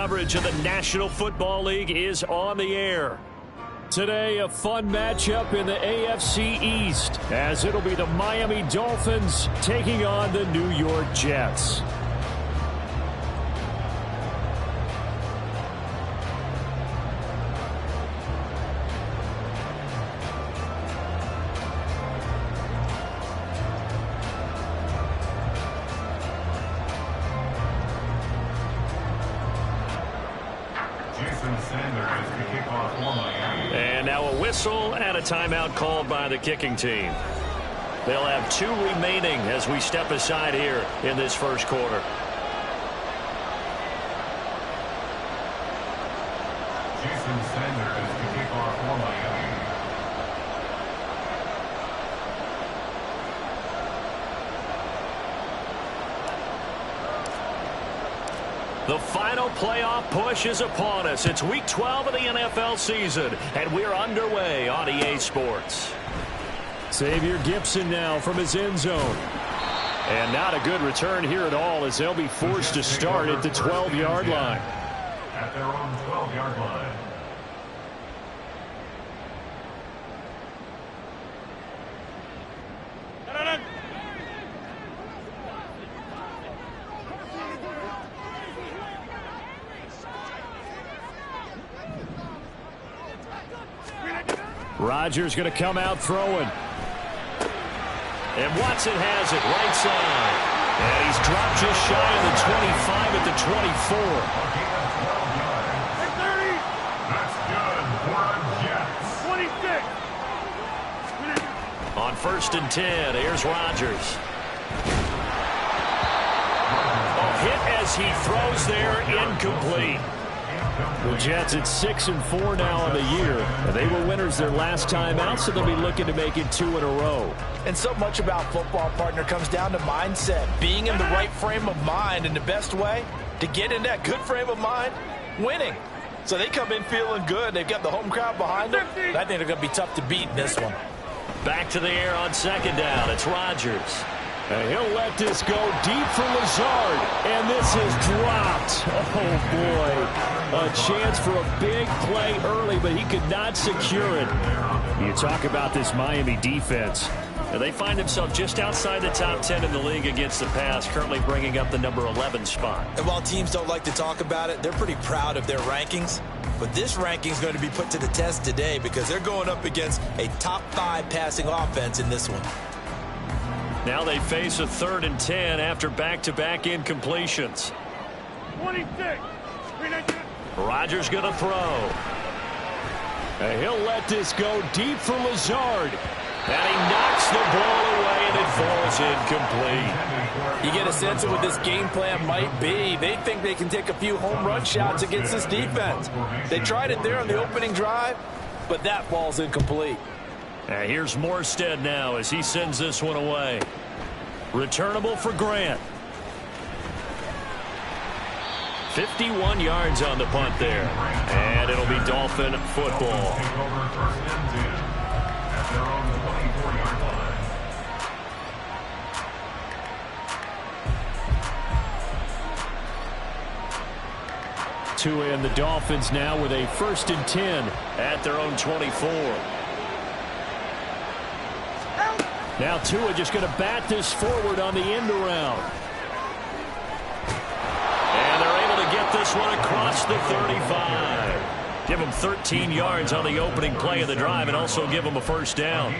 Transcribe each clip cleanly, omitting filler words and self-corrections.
coverage of the National Football League is on the air. Today, a fun matchup in the AFC East, as it'll be the Miami Dolphins taking on the New York Jets. And now a whistle and a timeout called by the kicking team. They'll have 2 remaining as we step aside here in this first quarter. Jason Sanders to kick off for Miami. The final playoff push is upon us. It's week 12 of the NFL season, and we're underway on EA Sports. Xavier Gibson now from his end zone. And not a good return here at all, as they'll be forced to start at the 12-yard line. At their own 12-yard line. Rodgers going to come out throwing. And Watson has it right side. And he's dropped just shy of the 25 at the 24. That's good for the Jets. 26. On 1st and 10, here's Rodgers. A hit as he throws there, incomplete. The Jets at 6-4 now on the year. And they were winners their last time out, so they'll be looking to make it 2 in a row. And so much about football, partner, comes down to mindset. Being in the right frame of mind, and the best way to get in that good frame of mind, winning. So they come in feeling good. They've got the home crowd behind them. I think they're going to be tough to beat in this one. Back to the air on 2nd down. It's Rodgers. And he'll let this go deep for Lazard. And this is dropped. Oh, boy. A chance for a big play early, but he could not secure it. You talk about this Miami defense. Now, they find themselves just outside the top 10 in the league against the pass, currently bringing up the number 11 spot. And while teams don't like to talk about it, they're pretty proud of their rankings. But this ranking is going to be put to the test today because they're going up against a top 5 passing offense in this one. Now they face a 3rd and 10 after back-to-back incompletions. 26. Rodgers going to throw. And he'll let this go deep for Lazard. And he knocks the ball away, and it falls incomplete. You get a sense of what this game plan might be. They think they can take a few home run shots against this defense. They tried it there on the opening drive, but that ball's incomplete. And here's Morstead now as he sends this one away. Returnable for Grant. 51 yards on the punt there. And it'll be Dolphin football. Two in the Dolphins now with a 1st and 10 at their own 24. Now Tua just going to bat this forward on the end around. And they're able to get this one across the 35. Give them 13 yards on the opening play of the drive and also give them a 1st down.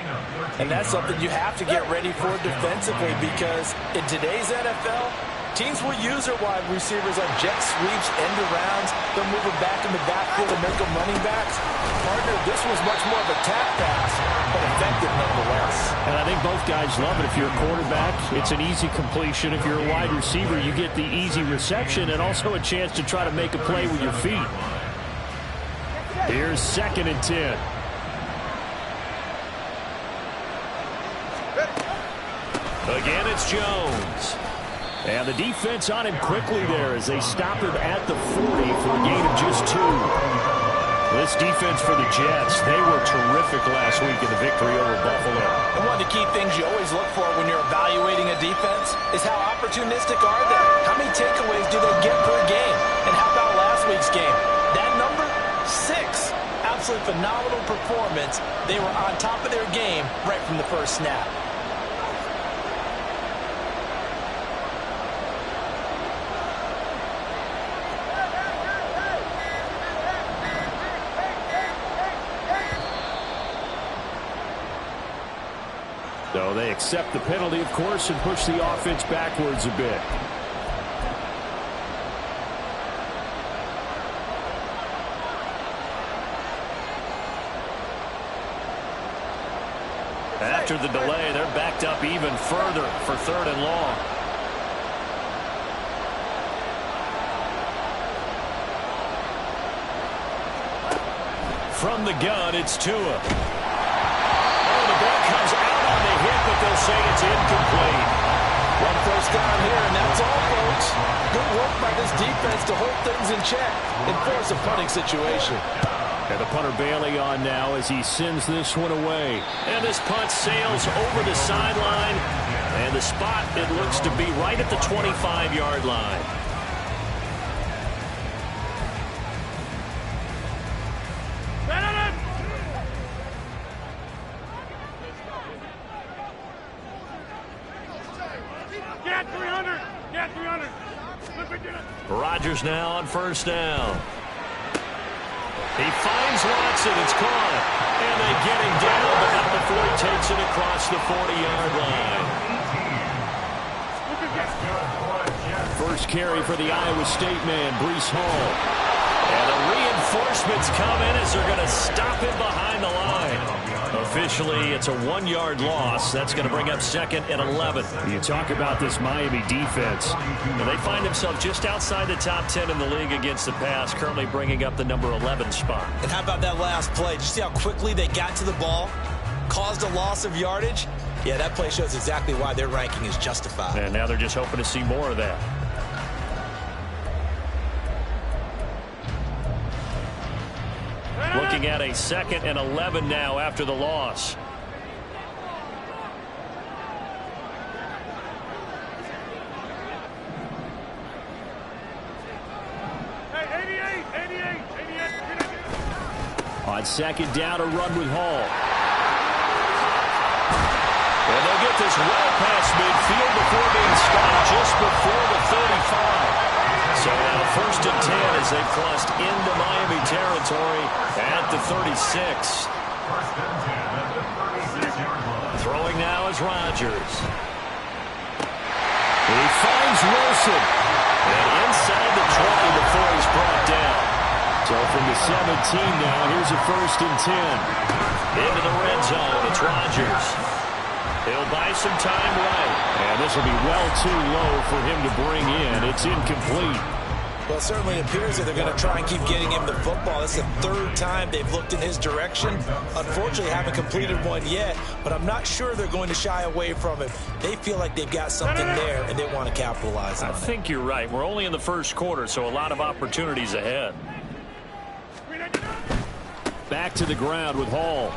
And that's something you have to get ready for defensively because in today's NFL, teams will use their wide receivers on jet sweeps, end arounds. They'll move them back in the backfield and make them running backs. Partner, this was much more of a tap pass, but effective nonetheless. And I think both guys love it. If you're a quarterback, it's an easy completion. If you're a wide receiver, you get the easy reception and also a chance to try to make a play with your feet. Here's 2nd and 10. Again, it's Jones. And the defense on him quickly there as they stop him at the 40 for a gain of just 2. This defense for the Jets, they were terrific last week in the victory over Buffalo. And one of the key things you always look for when you're evaluating a defense is how opportunistic are they? How many takeaways do they get per game? And how about last week's absolutely phenomenal performance. They were on top of their game right from the first snap. So they accept the penalty, of course, and push the offense backwards a bit. After the delay, they're backed up even further for 3rd and long. From the gun, it's Tua. Oh, the ball comes out on the hit, but they'll say it's incomplete. One first down here, and that's all, folks. Good work by this defense to hold things in check and force a punting situation. And the punter Bailey on now as he sends this one away. And this punt sails over the sideline. And the spot, it looks to be right at the 25-yard line. Get 300! Get 300! Rodgers now on first down. He finds Watson. It's caught. And they get him down, but not before he takes it across the 40-yard line. First carry for the Iowa State man, Breece Hall. And the reinforcements come in as they're going to stop him behind the line. Officially, it's a 1-yard loss. That's going to bring up 2nd and 11. You talk about this Miami defense. And they find themselves just outside the top 10 in the league against the pass, currently bringing up the number 11 spot. And how about that last play? Did you see how quickly they got to the ball? Caused a loss of yardage? Yeah, that play shows exactly why their ranking is justified. And now they're just hoping to see more of that. Looking at a 2nd and 11 now after the loss. Hey, 88! On 2nd down, a run with Hall. And they'll get this well past midfield before being stopped just before the 35. So now 1st and 10 as they've crossed into Miami territory at the 36. Throwing now is Rodgers. He finds Wilson. And inside the 20 before he's brought down. So from the 17 now, here's a 1st and 10. Into the red zone, it's Rodgers. He'll buy some time right. And this will be well too low for him to bring in. It's incomplete. Well, it certainly appears that they're going to try and keep getting him the football. This is the 3rd time they've looked in his direction. Unfortunately, haven't completed one yet, but I'm not sure they're going to shy away from it. They feel like they've got something there, and they want to capitalize on it. I think you're right. We're only in the 1st quarter, so a lot of opportunities ahead. Back to the ground with Hall.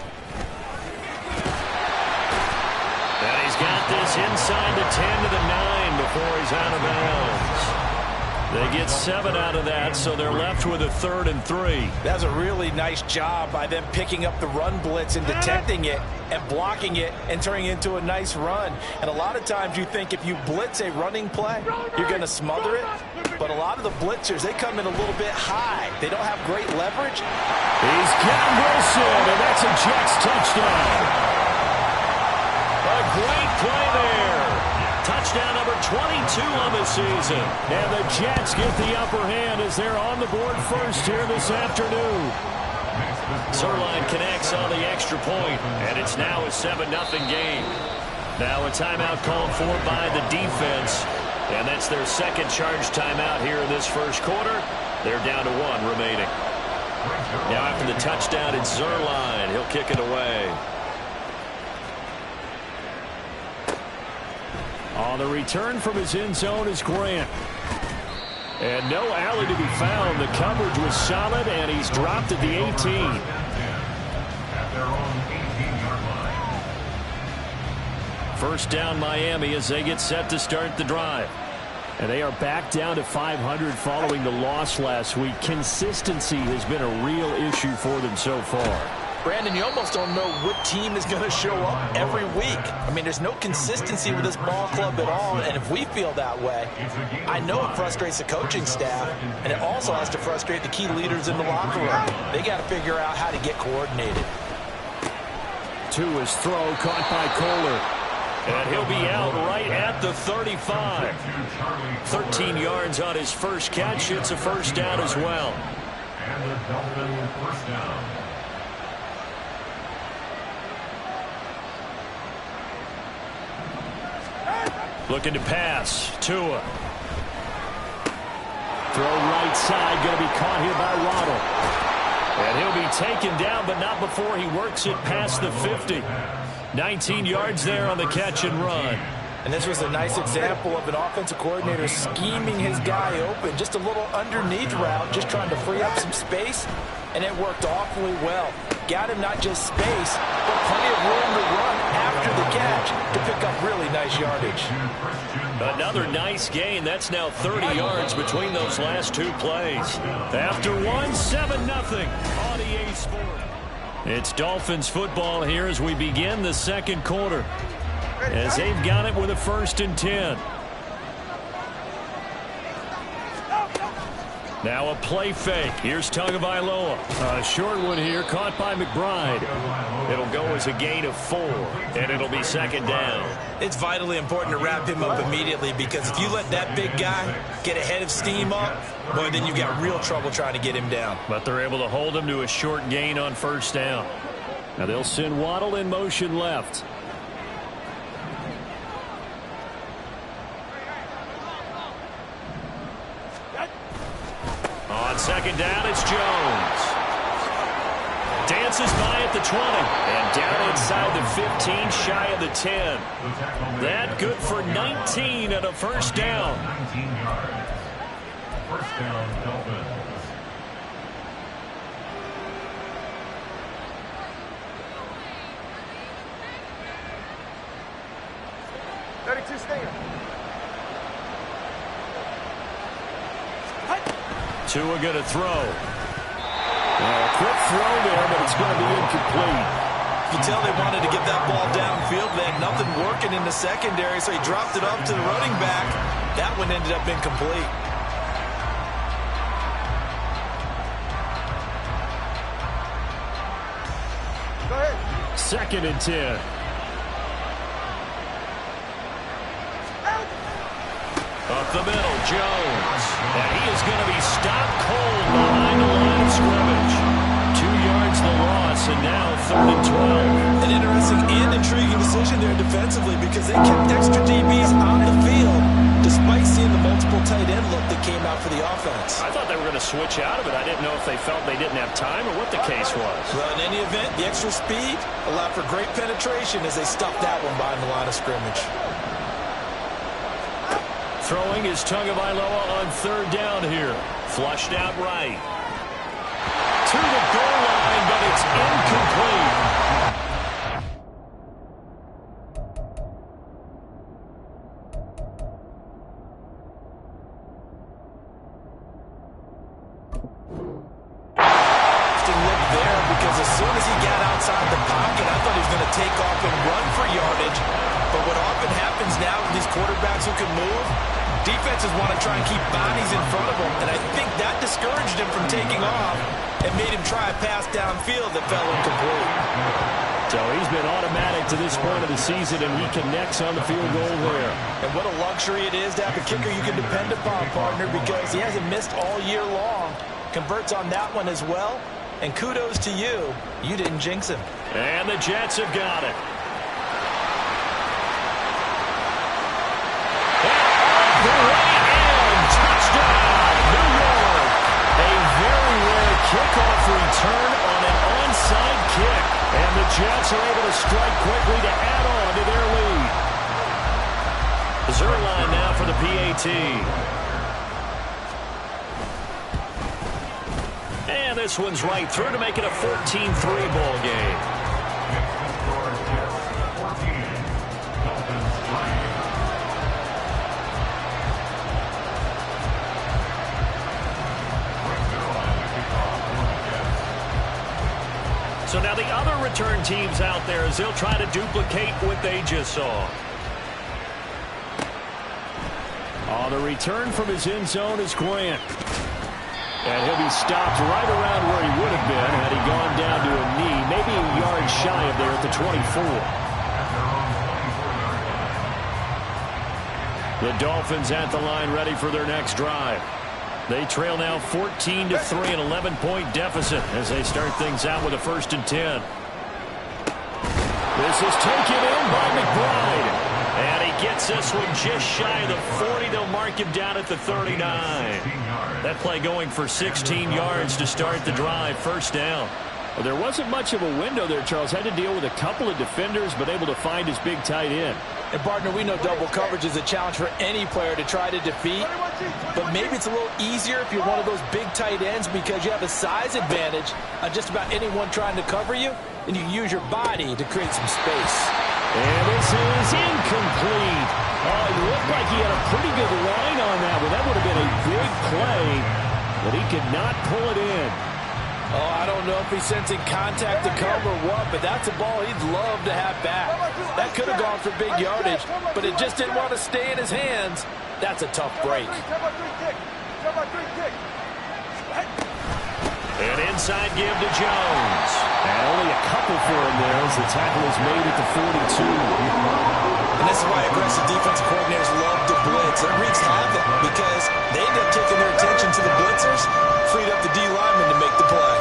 And he's got this inside the 10 to the 9 before he's out of bounds. They get 7 out of that, so they're left with a 3rd and 3. That's a really nice job by them picking up the run blitz and detecting it and blocking it and turning it into a nice run. And a lot of times you think if you blitz a running play, you're going to smother it. But a lot of the blitzers, they come in a little bit high. They don't have great leverage. He's got Wilson, and that's a Jets touchdown. A great play there. Touchdown number 22 on the season. And the Jets get the upper hand as they're on the board first here this afternoon. Zerline connects on the extra point, and it's now a 7-0 game. Now a timeout called for by the defense, and that's their 2nd charge timeout here in this 1st quarter. They're down to 1 remaining. Now after the touchdown, it's Zerline. He'll kick it away. On the return from his end zone is Grant. And no alley to be found. The coverage was solid, and he's dropped at the 18. At their own 18-yard line. First down Miami as they get set to start the drive. And they are back down to 500 following the loss last week. Consistency has been a real issue for them so far. Brandon, you almost don't know what team is going to show up every week. I mean, there's no consistency with this ball club at all, and if we feel that way, I know it frustrates the coaching staff, and it also has to frustrate the key leaders in the locker room. They got to figure out how to get coordinated. To his throw, caught by Kohler. And he'll be out right at the 35. 13 yards on his first catch. It's a first down as well. And the Dolphin first down. Looking to pass. Tua. Throw right side. Going to be caught here by Waddle. And he'll be taken down, but not before he works it past the 50. 19 yards there on the catch and run. And this was a nice example of an offensive coordinator scheming his guy open. Just a little underneath route, just trying to free up some space, and it worked awfully well. Got him not just space, but plenty of room to run after the catch to pick up really nice yardage. Another nice gain. That's now 30 yards between those last two plays. After one, 7-0 on EA Sports. It's Dolphins football here as we begin the second quarter, as they've got it with a 1st and 10. Now a play fake. Here's Tagovailoa. A short one here, caught by McBride. It'll go as a gain of 4, and it'll be 2nd down. It's vitally important to wrap him up immediately, because if you let that big guy get a head of steam up, boy, then you've got real trouble trying to get him down. But they're able to hold him to a short gain on 1st down. Now they'll send Waddle in motion left. On 2nd down, it's Jones. Dances by at the 20. And down inside the 15, shy of the 10. That good for 19 and a 1st down. 19 yards. First down, Dolphins. Tua going to throw. A quick throw there, but it's going to be incomplete. You can tell they wanted to get that ball downfield. They had nothing working in the secondary, so he dropped it off to the running back. That one ended up incomplete. Go ahead. 2nd and 10. Up the middle, Jones. And he is going to be stopped cold behind the line of scrimmage. 2 yards the loss, and now 3rd and 12. An interesting and intriguing decision there defensively, because they kept extra DBs on the field despite seeing the multiple tight end look that came out for the offense. I thought they were going to switch out of it. I didn't know if they felt they didn't have time or what the case was. Well, in any event, the extra speed allowed for great penetration as they stuffed that one behind the line of scrimmage. Throwing is Tagovailoa on 3rd down here. Flushed out right. To the goal line, but it's incomplete. Look there, because as soon as he got outside the pocket, I thought he was going to take off and run for yardage. But what often happens now with these quarterbacks who can move, defenses want to try and keep bodies in front of them, and I think that discouraged him from taking off and made him try a pass downfield that fell incomplete. So he's been automatic to this point of the season, and he connects on the field goal there. And what a luxury it is to have a kicker you can depend upon, partner, because he hasn't missed all year long. Converts on that one as well, and kudos to you. You didn't jinx him. And the Jets have got it. Kickoff return on an onside kick. And the Jets are able to strike quickly to add on to their lead. Zerline now for the PAT. And this one's right through to make it a 14-3 ball game. So now the other return teams out there as they'll try to duplicate what they just saw. On the return from his end zone is Grant. And he'll be stopped right around where he would have been had he gone down to a knee, maybe a yard shy of there at the 24. The Dolphins at the line ready for their next drive. They trail now 14-3, an 11-point deficit as they start things out with a 1st and 10. This is taken in by McBride. And he gets this one just shy of the 40. They'll mark him down at the 39. That play going for 16 yards to start the drive. 1st down. Well, there wasn't much of a window there, Charles. Had to deal with a couple of defenders, but able to find his big tight end. And, partner, we know double coverage is a challenge for any player to try to defeat. But maybe it's a little easier if you're one of those big tight ends because you have a size advantage on just about anyone trying to cover you, and you use your body to create some space. And this is incomplete. Oh, it looked like he had a pretty good line on that one. That would have been a big play, but he could not pull it in. Oh, I don't know if he's sensing contact to come or what, but that's a ball he'd love to have back. That could have gone for big yardage, but it just didn't want to stay in his hands. That's a tough break. An inside give to Jones. And only a couple for him there as the tackle is made at the 42. And this is why aggressive defensive coordinators love to blitz. It wreaks havoc because they end up taking their attention to the blitzers, freed up the D lineman to make the play.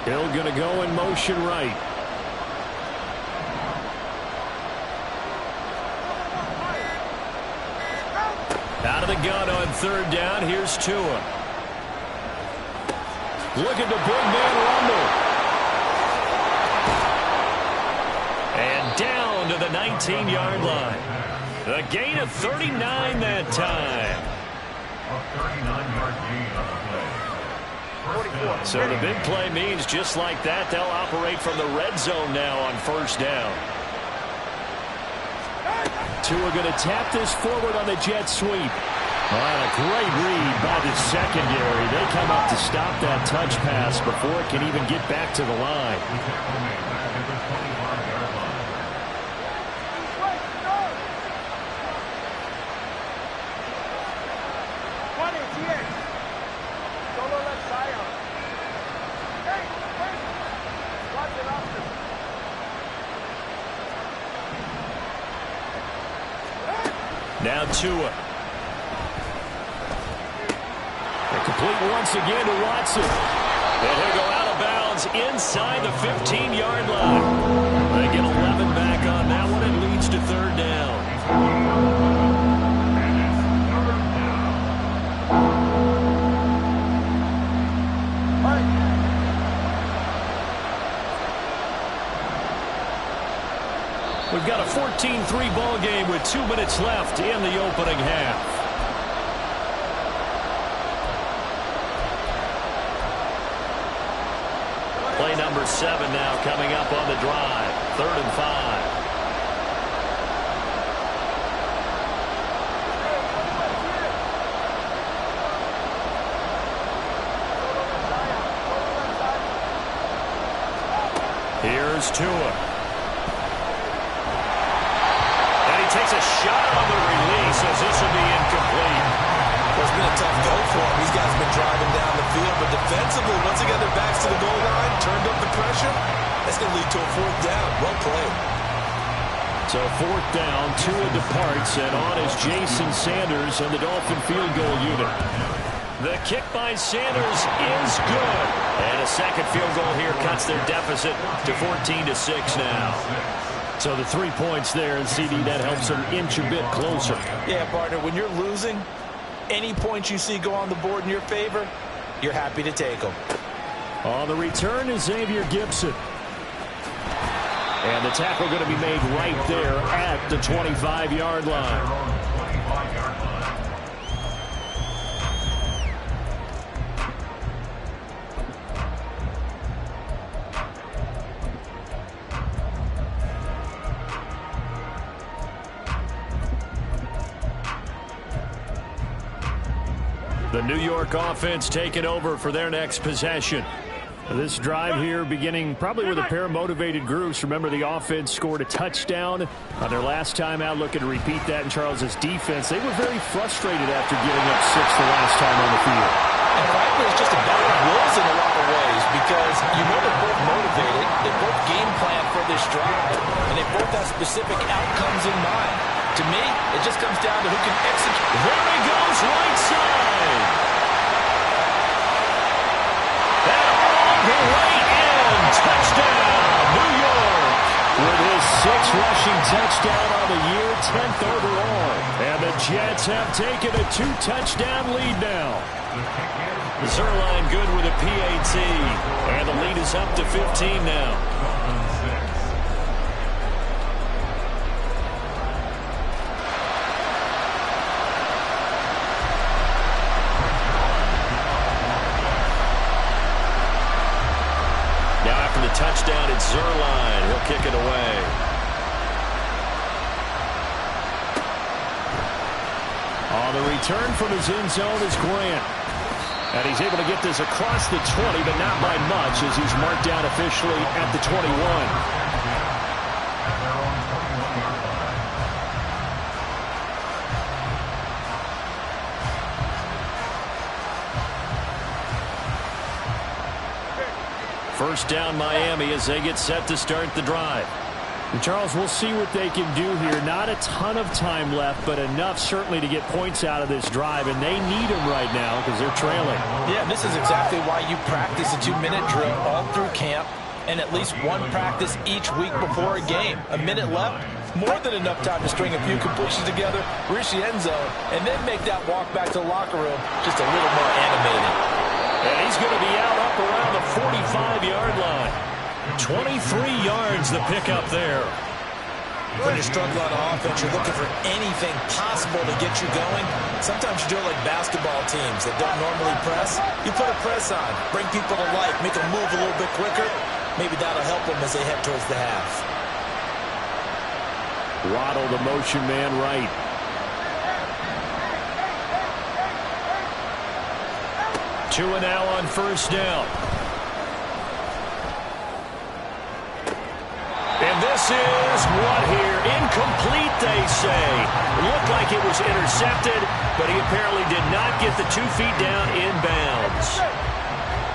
Hill going to go in motion right. Out of the gun on 3rd down. Here's Tua. Look at the big man rumble. And down to the 19-yard line. A gain of 39 that time. A 39-yard gain on the play. So the big play means just like that, they'll operate from the red zone now on 1st down. Tua going to tap this forward on the jet sweep. A great read by the secondary. They come up to stop that touch pass before it can even get back to the line. Now Tua. Complete once again to Watson. And he'll go out of bounds inside the 15-yard line. They get 11 back on that one. It leads to 3rd down. We've got a 14-3 ball game with 2 minutes left in the opening half. Play number 7 now coming up on the drive. 3rd and 5. Here's Tua. And he takes a shot on the release as this will be incomplete. Well, it's been a tough go for him. These guys have been driving down the field, but defensively, once they got their backs to the goal line, turned up the pressure, that's going to lead to a 4th down. Well played. So 4th down, Tua departs, and on is Jason Sanders and the Dolphin field goal unit. The kick by Sanders is good. And a second field goal here cuts their deficit to 14-6 now. So the 3 points there, and CD, that helps them inch a bit closer. Yeah, partner, when you're losing, any points you see go on the board in your favor, you're happy to take them. On the return is Xavier Gibson. And the tackle going to be made right there at the 25-yard line. The New York offense taking over for their next possession. This drive here beginning probably with a pair of motivated groups. Remember, the offense scored a touchdown on their last time out, looking to repeat that in Charles's defense. They were very frustrated after giving up 6 the last time on the field. And frankly, it's just a battle of wills in a lot of ways because you know they're both motivated. They both game plan for this drive, and they both have specific outcomes in mind. To me, it just comes down to who can execute. There he goes, right side. And all the way in. Touchdown, New York. With his 6th rushing touchdown on the year, 10th overall. And the Jets have taken a 2-touchdown lead now. Zerline good with a PAT. And the lead is up to 15 now. Touchdown, it's Zerline. He'll kick it away. On the return from his end zone is Grant. And he's able to get this across the 20, but not by much as he's marked down officially at the 21. First down, Miami, as they get set to start the drive. And Charles, we'll see what they can do here. Not a ton of time left, but enough certainly to get points out of this drive, and they need them right now because they're trailing. Yeah, this is exactly why you practice a 2-minute drill all through camp and at least one practice each week before a game. A minute left, more than enough time to string a few completions together, reach the end zone, and then make that walk back to the locker room just a little more animated. And he's going to be out up around the 45-yard line. 23 yards the pickup there. When you're struggling on offense, you're looking for anything possible to get you going. Sometimes you do it like basketball teams that don't normally press. You put a press on, bring people to life, make them move a little bit quicker. Maybe that'll help them as they head towards the half. Waddle, the motion man, right. Tua now on first down. And this is what here? Incomplete, they say. Looked like it was intercepted, but he apparently did not get the 2 feet down in bounds.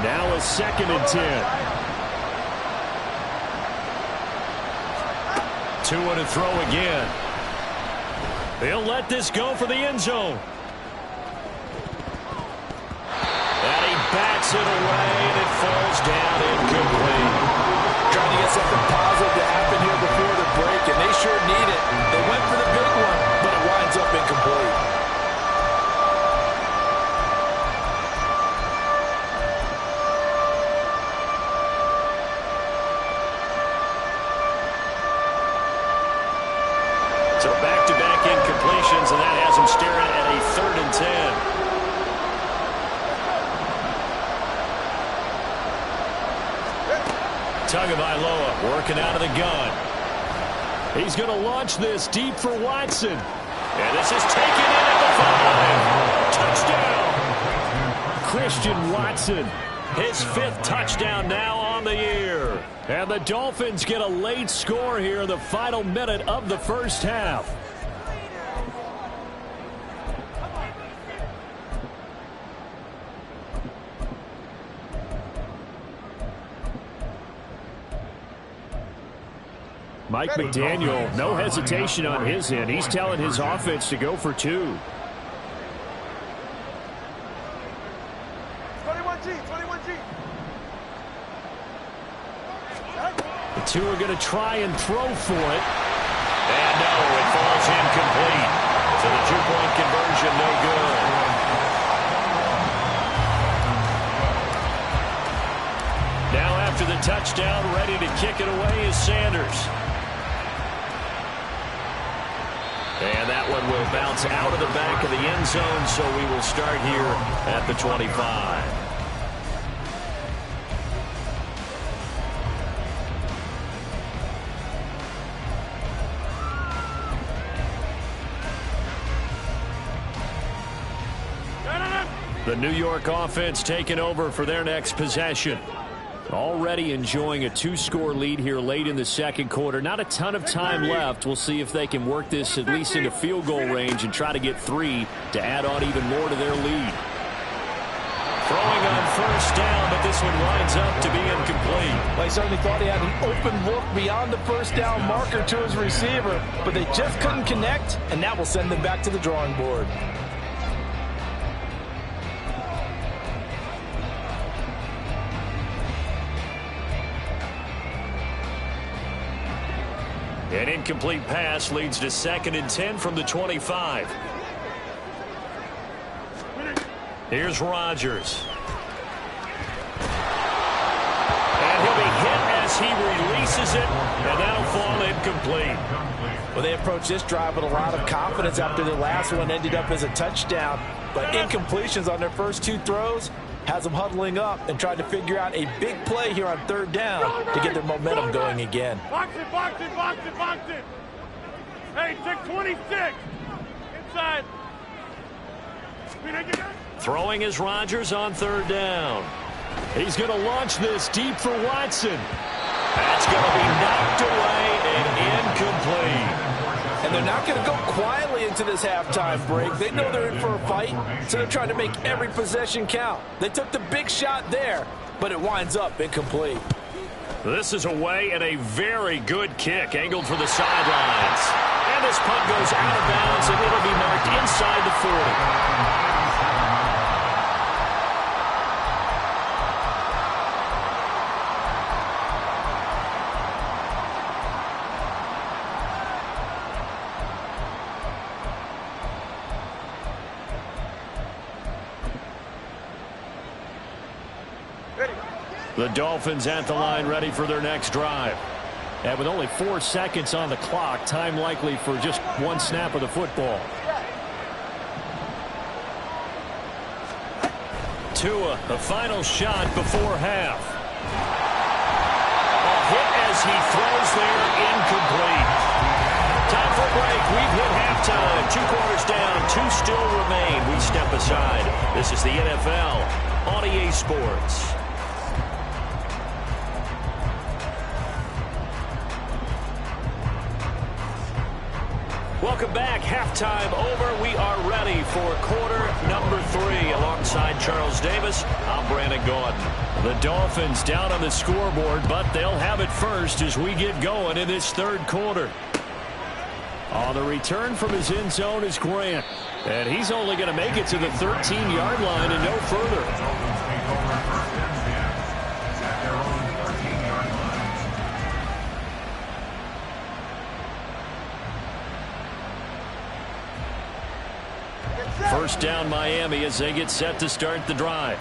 Now a 2nd and 10. Tua to throw again. They'll let this go for the end zone. And he bats it away, and it falls down incomplete. Trying to get something positive to happen here before the break, and they sure need it. They went for the big one, but it winds up incomplete. So back-to-back incompletions, and that has him staring at a 3rd and 10. Tagovailoa working out of the gun. He's going to launch this deep for Watson. And this is taken in at the 5. Touchdown! Christian Watson, his 5th touchdown now on the year. And the Dolphins get a late score here in the final minute of the first half. Mike McDaniel, no hesitation on his end. He's telling his offense to go for 2. 21G. The 2 are going to try and throw for it. And no, it falls incomplete. So the 2-point conversion, no good. Now after the touchdown, ready to kick it away is Sanders. And that one will bounce out of the back of the end zone, so we will start here at the 25. The New York offense taking over for their next possession. Already enjoying a 2-score lead here late in the second quarter. Not a ton of time left. We'll see if they can work this at least into field goal range and try to get 3 to add on even more to their lead. Throwing on first down, but this one winds up to be incomplete. Well, he certainly thought he had an open look beyond the first down marker to his receiver, but they just couldn't connect, and that will send them back to the drawing board. An incomplete pass leads to 2nd and 10 from the 25. Here's Rodgers. And he'll be hit as he releases it, and that'll fall incomplete. Well, they approached this drive with a lot of confidence after their last one ended up as a touchdown. But incompletions on their first 2 throws has them huddling up and trying to figure out a big play here on 3rd down to get their momentum going again. Box it, box it, box it, box it. Hey, 626. Inside. Throwing is Rodgers on 3rd down. He's going to launch this deep for Watson. That's going to be knocked away and incomplete. And they're not going to go quietly into this halftime break. They know they're in for a fight, so they're trying to make every possession count. They took the big shot there, but it winds up incomplete. This is away and a very good kick angled for the sidelines. And this punt goes out of bounds, and it'll be marked inside the 40. The Dolphins at the line ready for their next drive. And with only 4 seconds on the clock, time likely for just 1 snap of the football. Tua, the final shot before half. A hit as he throws there, incomplete. Time for a break. We've hit halftime. 2 quarters down, 2 still remain. We step aside. This is the NFL on EA Sports. Welcome back. Halftime over. We are ready for quarter number 3. Alongside Charles Davis, I'm Brandon Gordon. The Dolphins down on the scoreboard, but they'll have it first as we get going in this 3rd quarter. On the return from his end zone is Grant. And he's only going to make it to the 13-yard line and no further. First down Miami as they get set to start the drive.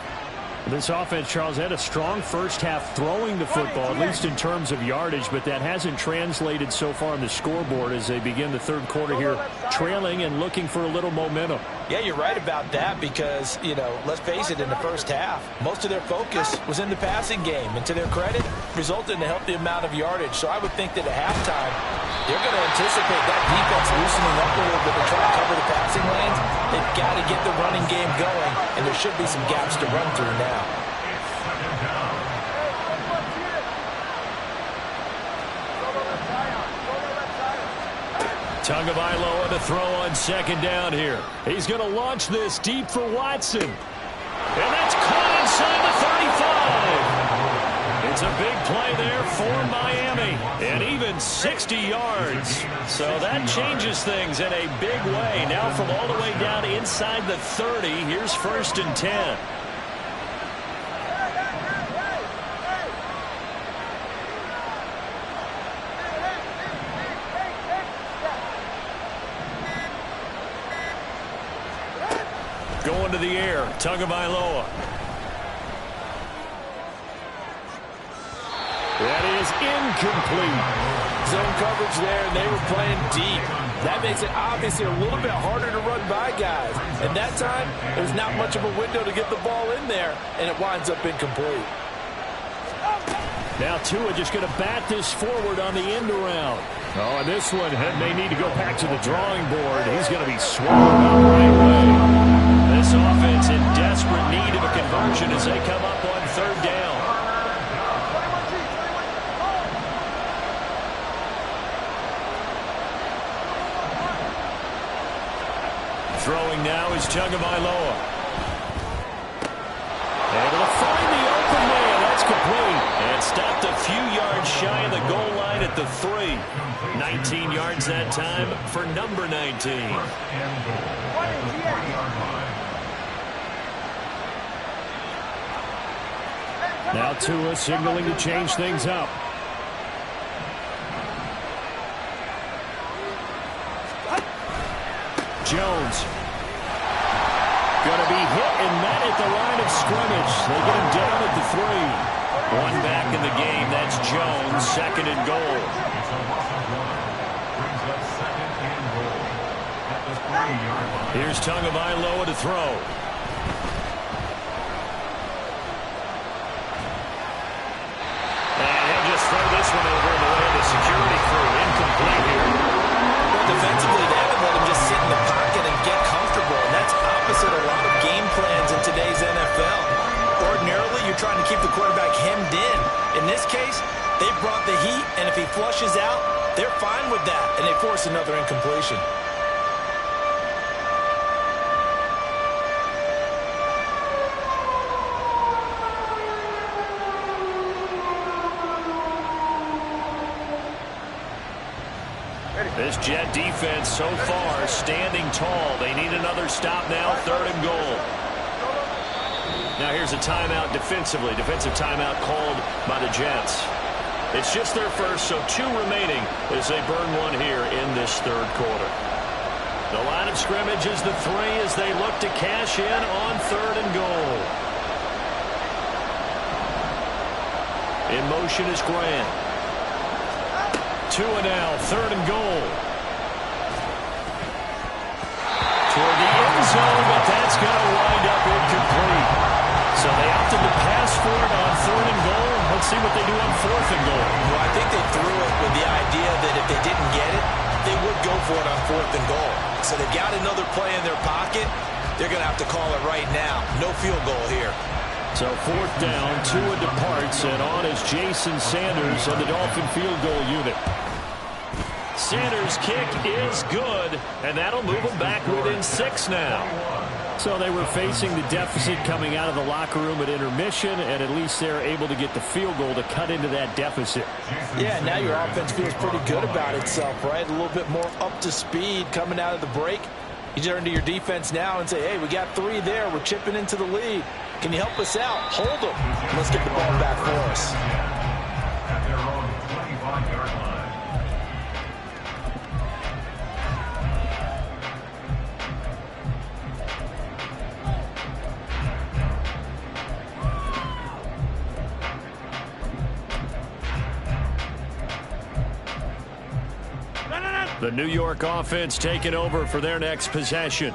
This offense, Charles, had a strong first half throwing the football, at least in terms of yardage, but that hasn't translated so far on the scoreboard as they begin the 3rd quarter here, trailing and looking for a little momentum. Yeah, you're right about that because, let's face it, in the first half, most of their focus was in the passing game. And to their credit, resulted in a healthy amount of yardage. So I would think that at halftime, they're going to anticipate that defense loosening up a little bit to try to cover the passing lanes. They've got to get the running game going, and there should be some gaps to run through now. Tagovailoa to throw on 2nd down here. He's going to launch this deep for Watson. And that's caught inside the 35. It's a big play there for Miami. And even 60 yards. So that changes things in a big way. Now from all the way down inside the 30, here's 1st and 10. Going to the air, Tagovailoa. That is incomplete. Zone coverage there, and they were playing deep. That makes it obviously a little bit harder to run by guys. And that time, there's not much of a window to get the ball in there, and it winds up incomplete. Now Tua just going to bat this forward on the end around. Oh, and this one may need to go back to the drawing board. He's going to be swallowed up right away. This offense in desperate conversion as they come up on third down. Throwing now is Tagovailoa. Able to find the open man. That's complete. And stopped a few yards shy of the goal line at the 3. 19 yards that time for number 19. Now Tua signaling to change things up. Jones. Going to be hit and met at the line of scrimmage. They get him down at the 3. One back in the game. That's Jones. Second and goal. Here's Tagovailoa to throw. And he'll just throw this one over in the way of the security crew. Incomplete here. Well, defensively, they haven't let him just sit in the pocket and get comfortable. And that's opposite a lot of game plans in today's NFL. Ordinarily, you're trying to keep the quarterback hemmed in. In this case, they brought the heat, and if he flushes out, they're fine with that, and they force another incompletion. This Jet defense so far standing tall. They need another stop now, third and goal. Now here's a timeout defensively. Defensive timeout called by the Jets. It's just their first, so 2 remaining as they burn one here in this third quarter. The line of scrimmage is the 3 as they look to cash in on third and goal. In motion is Grant. Tua now, third and goal. Toward the end zone, but that's going to wind up incomplete. So they opted to pass for it on third and goal. Let's see what they do on fourth and goal. Well, I think they threw it with the idea that if they didn't get it, they would go for it on fourth and goal. So they've got another play in their pocket. They're going to have to call it right now. No field goal here. So fourth down, Tua departs, and on is Jason Sanders on the Dolphin field goal unit. Sanders' kick is good, and that'll move them back within 6 now. So they were facing the deficit coming out of the locker room at intermission, and at least they're able to get the field goal to cut into that deficit. Yeah, now your offense feels pretty good about itself, right? A little bit more up to speed coming out of the break. You turn to your defense now and say, hey, we got 3 there. We're chipping into the lead. Can you help us out? Hold them. Let's get the ball back for us. At their own 25-yard line. The New York offense taking over for their next possession.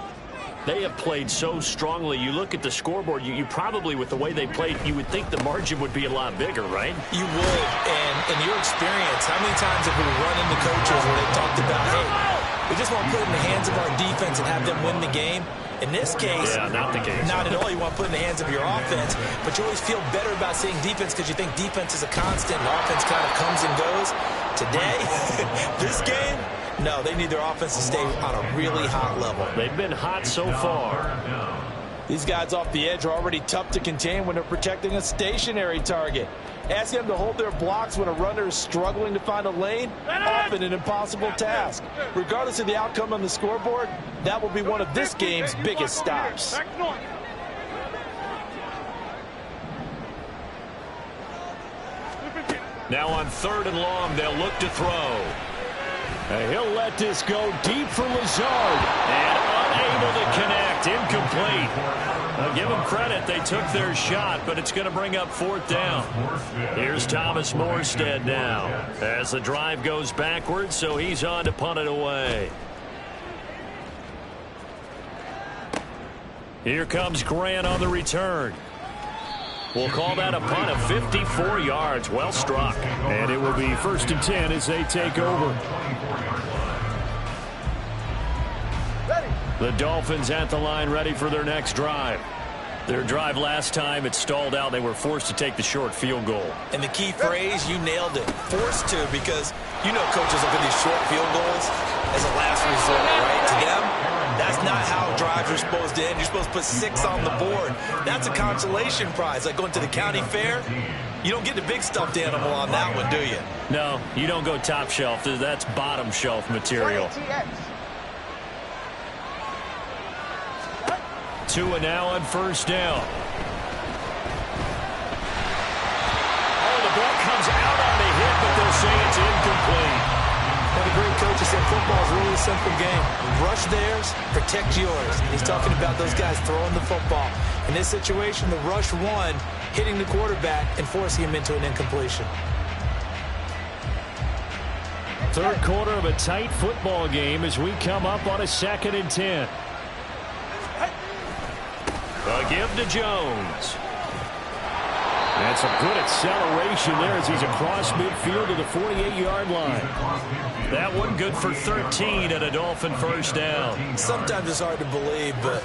They have played so strongly. You look at the scoreboard, you probably, with the way they played, you would think the margin would be a lot bigger, right? You would. And in your experience, how many times have we run into coaches where they talked about, hey, we just want to put it in the hands of our defense and have them win the game? In this case, yeah, not the case. Not at all. You want to put it in the hands of your offense, but you always feel better about saying defense because you think defense is a constant and offense kind of comes and goes. Today, this game, no, they need their offense to stay on a really hot level. They've been hot so far. These guys off the edge are already tough to contain when they're protecting a stationary target. Ask them to hold their blocks when a runner is struggling to find a lane, often an impossible task. Regardless of the outcome on the scoreboard, that will be one of this game's biggest stops. Now on third and long, they'll look to throw. And he'll let this go deep for Lazard. And unable to connect. Incomplete. I'll give them credit. They took their shot, but it's going to bring up fourth down. Here's Thomas Morstead now as the drive goes backwards, so he's on to punt it away. Here comes Grant on the return. We'll call that a punt of 54 yards. Well struck. And it will be 1st and 10 as they take over. The Dolphins at the line ready for their next drive. Their drive last time, it stalled out. They were forced to take the short field goal. And the key phrase, you nailed it, forced to, because you know coaches look at these short field goals as a last resort, right? To them, that's not how drives are supposed to end. You're supposed to put 6 on the board. That's a consolation prize, like going to the county fair. You don't get the big stuffed animal on that one, do you? No, you don't go top shelf. That's bottom shelf material. 2 and now on first down. Oh, the ball comes out on the hit, but they'll say it's incomplete. One of the great coaches said football is really a simple game. Rush theirs, protect yours. And he's talking about those guys throwing the football. In this situation, the rush one, hitting the quarterback and forcing him into an incompletion. Third quarter of a tight football game as we come up on a 2nd and 10. A give to Jones. And some good acceleration there as he's across midfield to the 48-yard line. That one good for 13 and a Dolphin first down. Sometimes it's hard to believe, but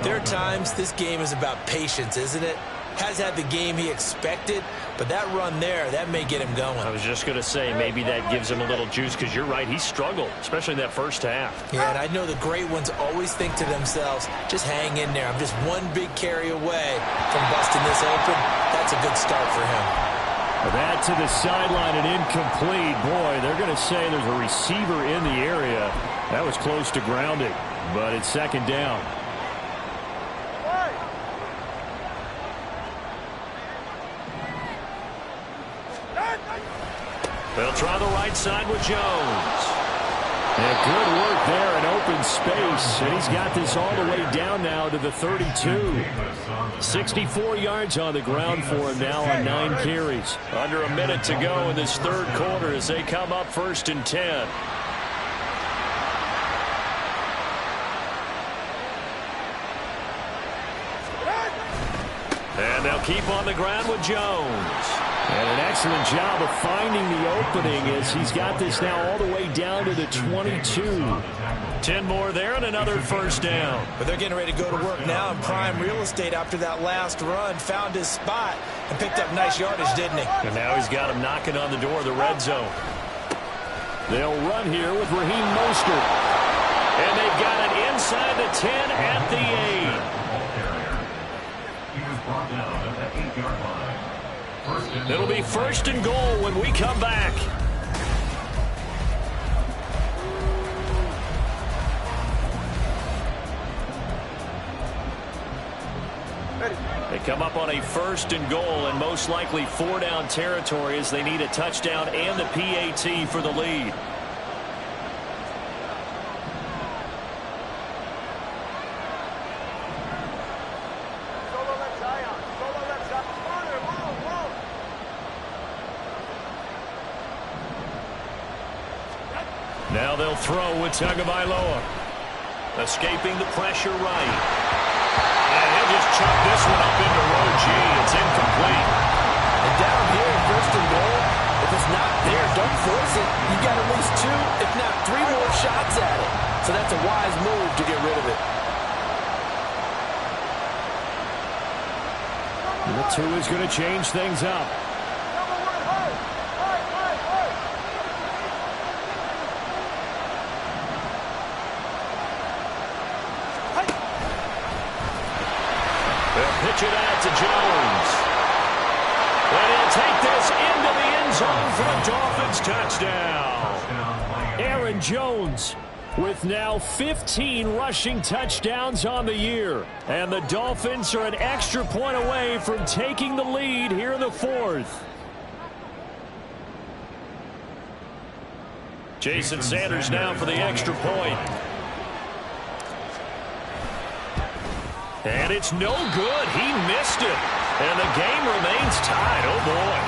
there are times this game is about patience, isn't it? Has had the game he expected, but that run there, that may get him going. I was just going to say, maybe that gives him a little juice, because you're right, he struggled, especially in that first half. Yeah, and I know the great ones always think to themselves, just hang in there. I'm just one big carry away from busting this open. That's a good start for him. That to the sideline and incomplete. Boy, they're going to say there's a receiver in the area. That was close to grounding, but it's 2nd down. They'll try the right side with Jones. And good work there in open space. And he's got this all the way down now to the 32. 64 yards on the ground for him now on 9 carries. Under a minute to go in this third quarter as they come up 1st and 10. And they'll keep on the ground with Jones. And an excellent job of finding the opening as he's got this now all the way down to the 22. 10 more there and another first down. But they're getting ready to go to work now in prime real estate after that last run. Found his spot and picked up nice yardage, didn't he? And now he's got him knocking on the door of the red zone. They'll run here with Raheem Mostert. And they've got it inside the 10 at the 8. He was brought down at the 8-yard line. It'll be 1st and goal when we come back. They come up on a 1st and goal and most likely 4-down territory as they need a touchdown and the PAT for the lead. Now they'll throw with Tagovailoa. Escaping the pressure right. And he'll just chuck this one up into row G. It's incomplete. And down here, 1st and goal, if it's not there, don't force it. You've got at least 2, if not 3 more shots at it. So that's a wise move to get rid of it. And the 2 is going to change things up. Pitch it out to Jones. And he'll take this into the end zone for a Dolphins touchdown. Aaron Jones with now 15 rushing touchdowns on the year. And the Dolphins are an extra point away from taking the lead here in the 4th. Jason Sanders now for the extra point. And it's no good. He missed it. And the game remains tied. Oh, boy.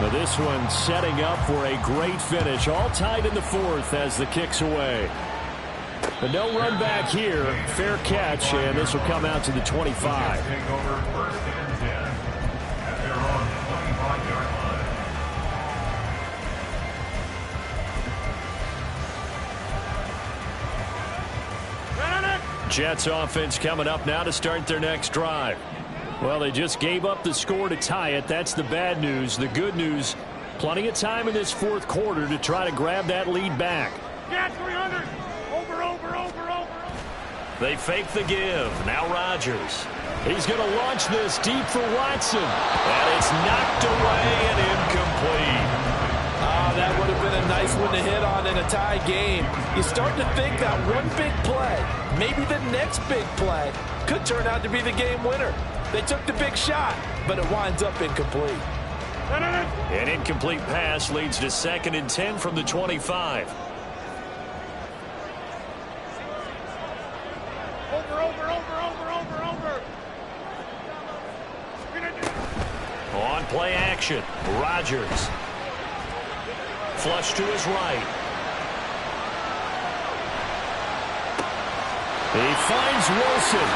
Now this one setting up for a great finish. All tied in the 4th as the kick's away. But no run back here. Fair catch, and this will come out to the 25. Take over 1st and 10 at their own 25-yard line. Jets offense coming up now to start their next drive. Well, they just gave up the score to tie it. That's the bad news. The good news, plenty of time in this fourth quarter to try to grab that lead back. Yeah, 300. Over. They fake the give. Now Rodgers. He's going to launch this deep for Watson. And it's knocked away and incomplete. That would have been a nice one to hit on in a tie game. You start to think that one big play, maybe the next big play, could turn out to be the game winner. They took the big shot, but it winds up incomplete. An incomplete pass leads to 2nd and 10 from the 25. Over. On play action, Rodgers. Flush to his right. He finds Wilson.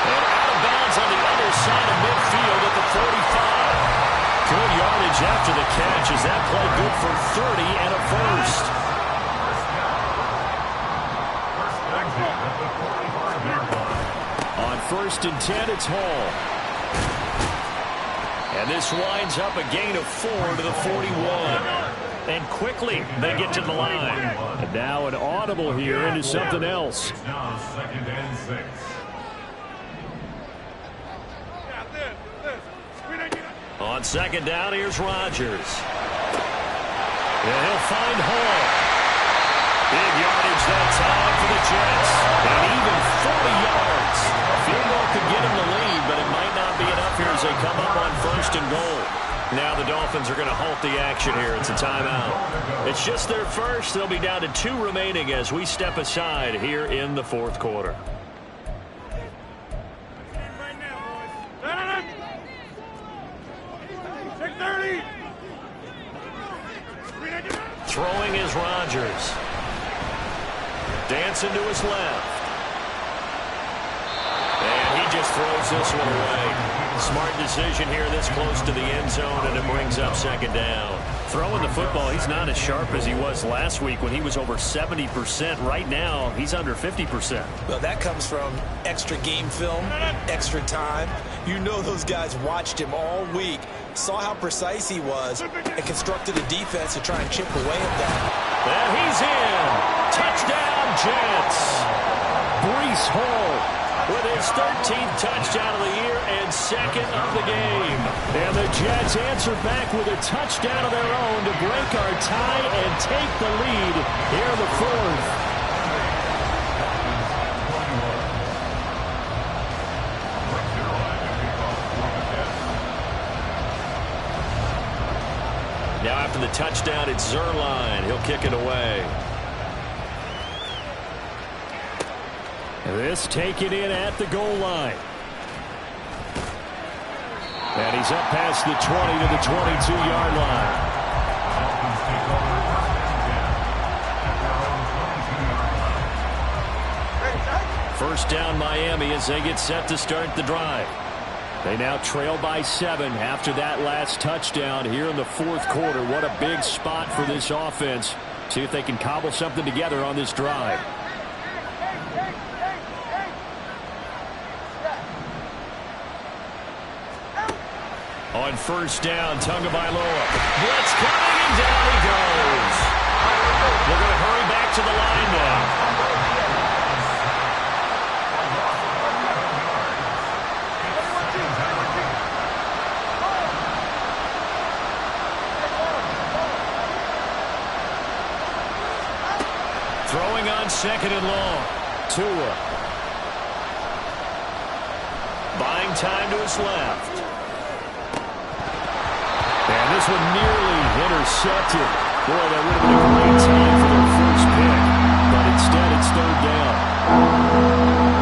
And out of bounds on the other side of midfield at the 45. Good yardage after the catch. Is that play good for 30 and a first? On 1st and 10, it's Hall. And this winds up a gain of 4 to the 41. And quickly they get to the line. And now an audible here into something else. It's now 2nd and 6. On 2nd down, here's Rodgers. And he'll find Hall. Big yardage that time for the Jets. And even 40 yards. Field goal could get him the lead, but it might not be enough here as they come up on 1st and goal. Now the Dolphins are going to halt the action here. It's a timeout. It's just their first. They'll be down to 2 remaining as we step aside here in the 4th quarter. Throwing is Rodgers. Dancing to his left. And he just throws this one away. Smart decision here this close to the end zone, and it brings up 2nd down. Throwing the football, he's not as sharp as he was last week when he was over 70%. Right now, he's under 50%. Well, that comes from extra game film, extra time. You know those guys watched him all week, saw how precise he was, and constructed a defense to try and chip away at that. And he's in. Touchdown, Jets. Breece Hall with his 13th touchdown of the year and 2nd of the game. And the Jets answer back with a touchdown of their own to break our tie and take the lead here in the 4th. Now after the touchdown, it's Zerline. He'll kick it away. This taken in at the goal line. And he's up past the 20 to the 22-yard line. First down Miami as they get set to start the drive. They now trail by 7 after that last touchdown here in the 4th quarter. What a big spot for this offense. See if they can cobble something together on this drive. On 1st down, Tagovailoa. Blitz coming, and down he goes. They're going to hurry back to the line now. Throwing on 2nd and long. Tua. Buying time to his left. And this one nearly intercepted. Boy, that would have been a great time for their first pick. But instead, it's 3rd down.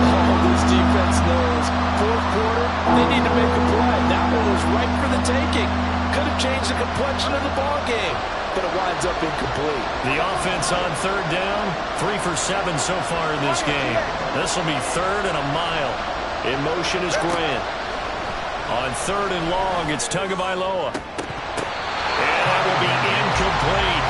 Oh, this defense knows. 4th quarter, they need to make a play. That one was right for the taking. Could have changed the complexion of the ball game, but it winds up incomplete. The offense on 3rd down, 3 for 7 so far in this game. This will be 3rd and a mile. In motion is Grant. On 3rd and long, it's Tagovailoa. And that will be incomplete.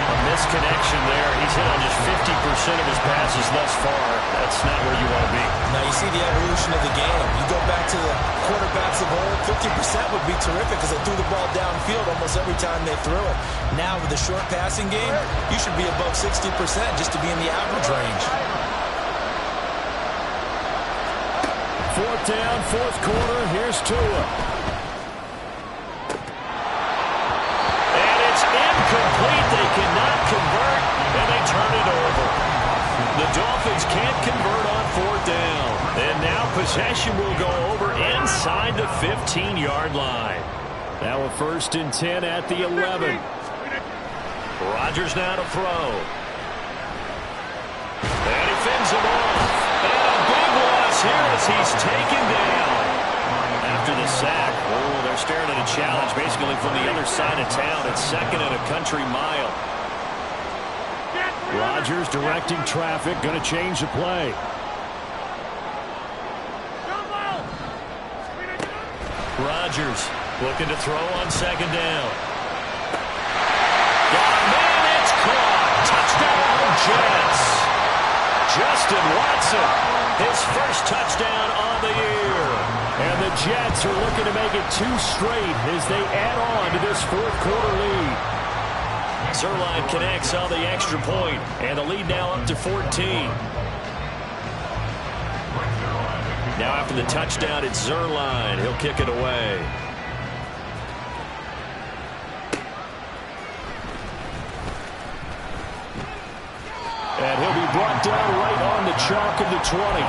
A Nice connection there. He's hit on just 50% of his passes thus far. That's not where you want to be. Now you see the evolution of the game. You go back to the quarterbacks of old, 50% would be terrific because they threw the ball downfield almost every time they threw it. Now with the short passing game, you should be above 60% just to be in the average range. Fourth down, fourth quarter. Here's Tua. And it's incomplete. They cannot convert, and they turn it over. The Dolphins can't convert on fourth down. And now possession will go over inside the 15-yard line. Now a 1st and 10 at the 11. Rodgers now to throw. And he fends him off. And a big loss here as he's taken down. After the sack, oh, they're staring at a challenge basically from the other side of town. It's 2nd and a country mile. Rodgers directing traffic, going to change the play. Rodgers looking to throw on 2nd down. Got a man, it's caught. Touchdown, Jets. Justin Watson, his first touchdown on the year. And the Jets are looking to make it 2 straight as they add on to this 4th quarter lead. Zerline connects on the extra point, and the lead now up to 14. Now after the touchdown, it's Zerline. He'll kick it away. And he'll be brought down right on the chalk of the 20.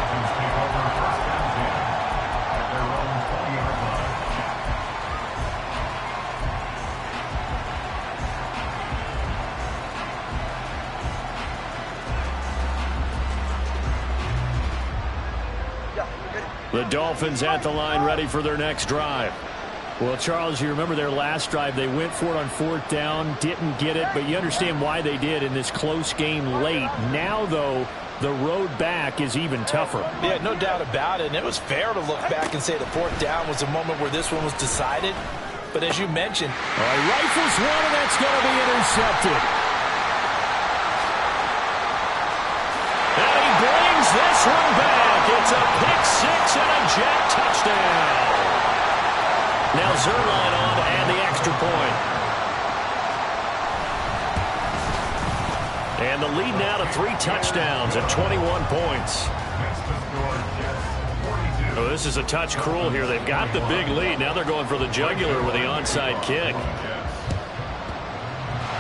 The Dolphins at the line ready for their next drive. Well, Charles, you remember their last drive. They went for it on 4th down, didn't get it, but you understand why they did in this close game late. Now, though, the road back is even tougher. Yeah, no doubt about it. And it was fair to look back and say the 4th down was a moment where this one was decided. But as you mentioned, all right, rifles one, and that's going to be intercepted. And he brings this one back. It's a pick 6 and a Jet touchdown. Now Zerline on to add the extra point. And the lead now to 3 touchdowns at 21 points. Oh, this is a touch cruel here. They've got the big lead. Now they're going for the jugular with the onside kick.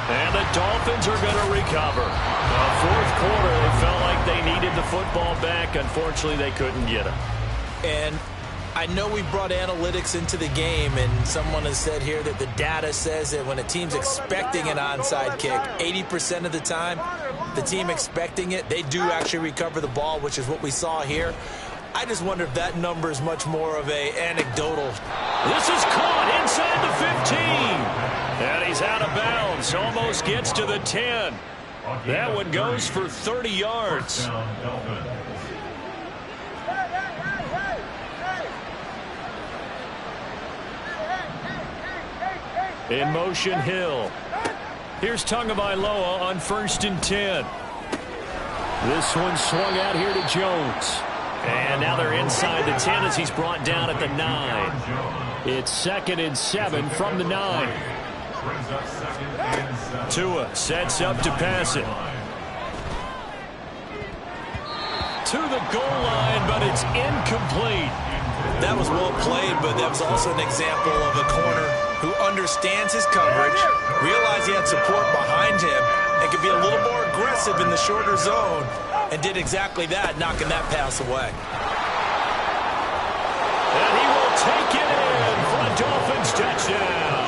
And the Dolphins are going to recover. The 4th quarter, they felt like they needed the football back. Unfortunately, they couldn't get it. And I know we brought analytics into the game, and someone has said here that the data says that when a team's expecting an onside kick, 80% of the time, the team expecting it, they do actually recover the ball, which is what we saw here. I just wonder if that number is much more of a anecdotal. This is caught inside the 15. And he's out of bounds. Almost gets to the 10. That one goes for 30 yards. In motion, Hill. Here's Tagovailoa on 1st and 10. This one swung out here to Jones. And now they're inside the 10 as he's brought down at the 9. It's 2nd and 7 from the 9. Tua sets up to pass it. To the goal line, but it's incomplete. That was well played, but that was also an example of a corner who understands his coverage, realized he had support behind him, and could be a little more aggressive in the shorter zone, and did exactly that, knocking that pass away. And he will take it in for a Dolphins touchdown.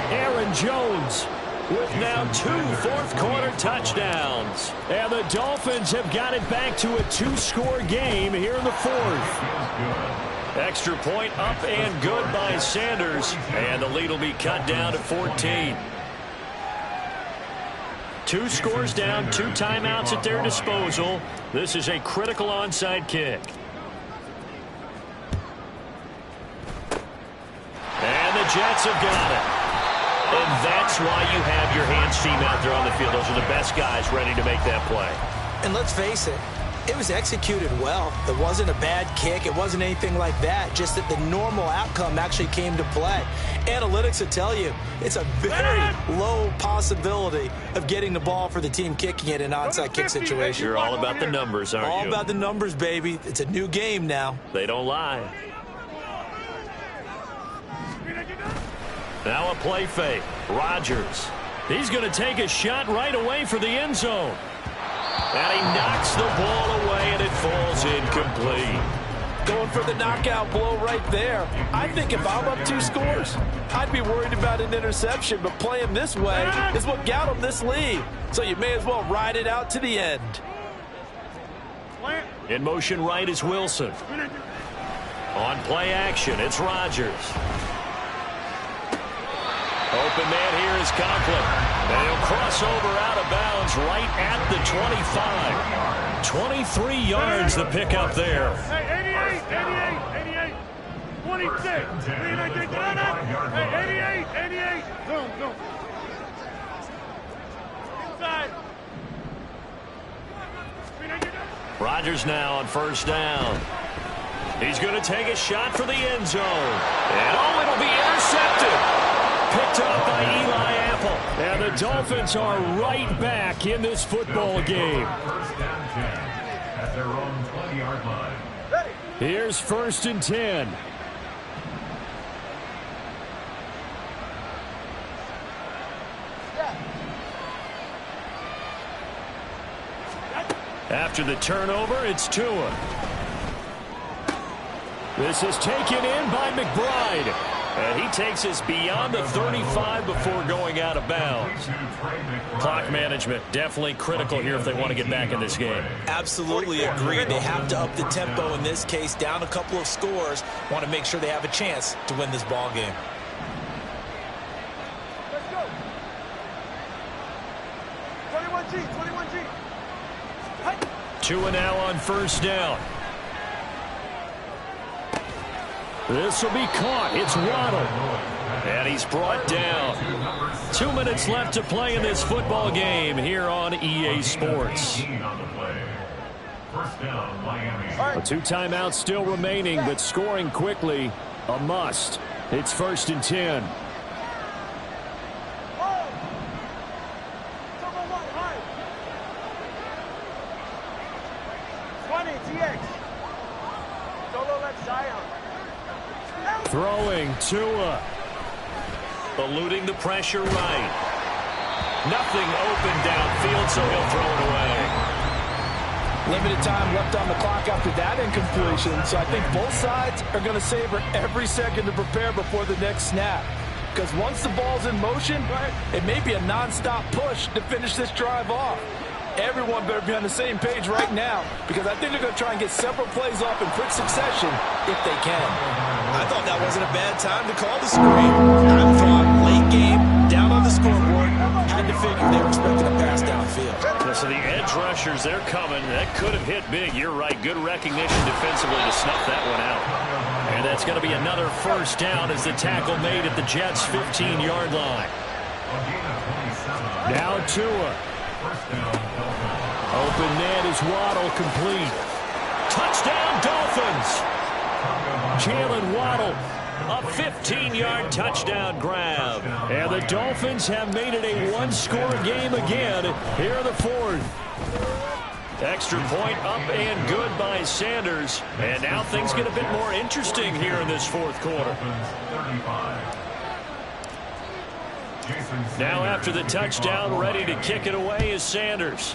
Aaron Jones with now 2 fourth-quarter touchdowns. And the Dolphins have got it back to a 2-score game here in the 4th. Extra point up and good by Sanders. And the lead will be cut down to 14. 2 scores down, 2 timeouts at their disposal. This is a critical onside kick. And the Jets have got it. And that's why you have your hands team out there on the field. Those are the best guys ready to make that play. And let's face it, it was executed well. It wasn't a bad kick. It wasn't anything like that. Just that the normal outcome actually came to play. Analytics will tell you it's a very low possibility of getting the ball for the team kicking it in an onside kick situation. You're all about the numbers, aren't you? All about the numbers, baby. It's a new game now. They don't lie. Now a play fake. Rodgers. He's going to take a shot right away for the end zone. And he knocks the ball away, and it falls incomplete. Going for the knockout blow right there. I think if I'm up 2 scores, I'd be worried about an interception, but playing this way is what got him this lead. So you may as well ride it out to the end. In motion right is Wilson. On play action, it's Rodgers. Open man here is Conklin. And he'll cross over out of bounds right at the 25. 23 yards the pickup there. Hey, 88, 26. Hey, 88. Zoom. Inside. Rodgers now on first down. He's going to take a shot for the end zone. And it'll be intercepted. Picked up by Eli Apple. And the Dolphins are right back in this football game. First down 10 at their own 20-yard line. Here's 1st and 10. After the turnover, it's Tua. This is taken in by McBride. And he takes us beyond the 35 before going out of bounds. Clock management definitely critical here if they want to get back in this game. Absolutely agree. They have to up the tempo in this case, down a couple of scores. Want to make sure they have a chance to win this ball game. Let's go. 21G. Tua now on first down. This will be caught. It's Waddle. And he's brought down. 2 minutes left to play in this football game here on EA Sports. A 2 timeouts still remaining, but scoring quickly, a must. It's 1st and 10. Throwing Tua. Eluding the pressure right. Nothing open downfield, so he'll throw it away. Limited time left on the clock after that incompletion, so I think both sides are going to savor every second to prepare before the next snap. Because once the ball's in motion, it may be a non-stop push to finish this drive off. Everyone better be on the same page right now, because I think they're going to try and get several plays off in quick succession if they can. I thought that wasn't a bad time to call the screen. I thought late game, down on the scoreboard, had to figure they were expecting a pass downfield. So the edge rushers, they're coming. That could have hit big. You're right. Good recognition defensively to snuff that one out. And that's going to be another first down as the tackle made at the Jets' 15-yard line. Now Tua. Open man is Waddle, complete. Touchdown, Dolphins! Jalen Waddle. A 15-yard touchdown grab. And the Dolphins have made it a one-score game again here in the 4th. Extra point up and good by Sanders. And now things get a bit more interesting here in this 4th quarter. Now after the touchdown, ready to kick it away is Sanders.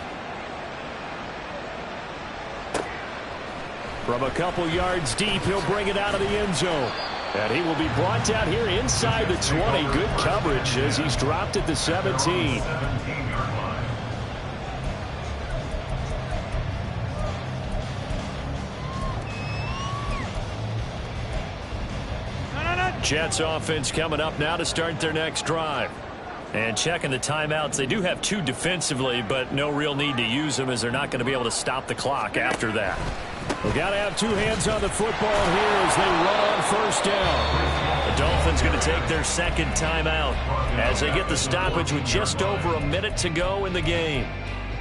From a couple yards deep, he'll bring it out of the end zone. And he will be brought down here inside the 20. Good coverage as he's dropped at the 17. Jets offense coming up now to start their next drive. And checking the timeouts, they do have 2 defensively, but no real need to use them as they're not going to be able to stop the clock after that. We've got to have 2 hands on the football here as they run on first down. The Dolphins going to take their second timeout as they get the stoppage with just over a minute to go in the game.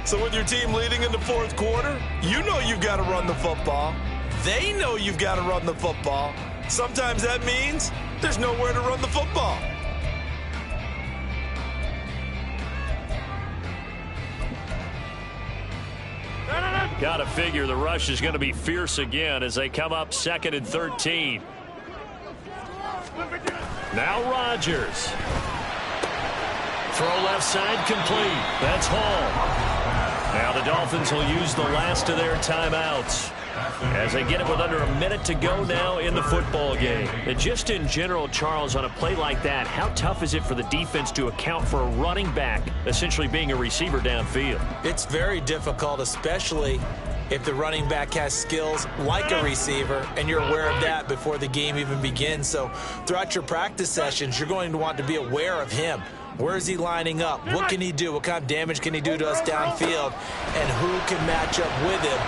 So with your team leading in the fourth quarter, you know you've got to run the football. They know you've got to run the football. Sometimes that means there's nowhere to run the football. Got to figure the rush is going to be fierce again as they come up 2nd and 13. Now Rodgers. Throw left side complete. That's Hall. Now the Dolphins will use the last of their timeouts as they get it with under a minute to go now in the football game. And just in general, Charles, on a play like that, how tough is it for the defense to account for a running back essentially being a receiver downfield? It's very difficult, especially if the running back has skills like a receiver, and you're aware of that before the game even begins. So throughout your practice sessions, you're going to want to be aware of him. Where is he lining up? What can he do? What kind of damage can he do to us downfield? And who can match up with him?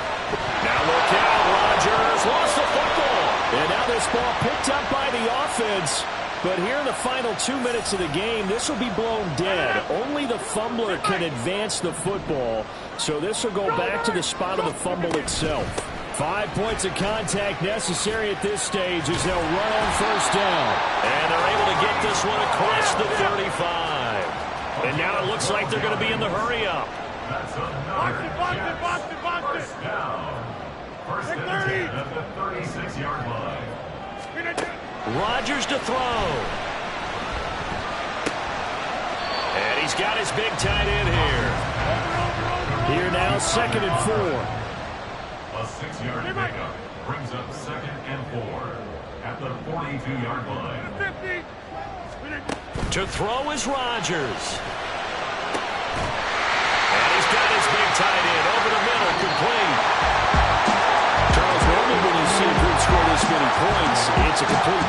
Now look out, Rodgers lost the football. And now this ball picked up by the offense. But here in the final 2 minutes of the game, this will be blown dead. Only the fumbler can advance the football. So this will go back to the spot of the fumble itself. 5 points of contact necessary at this stage as they'll run on first down. And they're able to get this one across the 35. And now it looks like they're going to be in the hurry-up. Box it. First down. First and 10 at the 36-yard line. Rodgers to throw. And he's got his big tight end here. Here now, 2nd and 4. A 6-yard pickup brings up 2nd and 4 at the 42-yard line. To throw is Rodgers. And he's got his big tight end over the middle, complete. Charles, normally when you see a group score this many points, it's a complete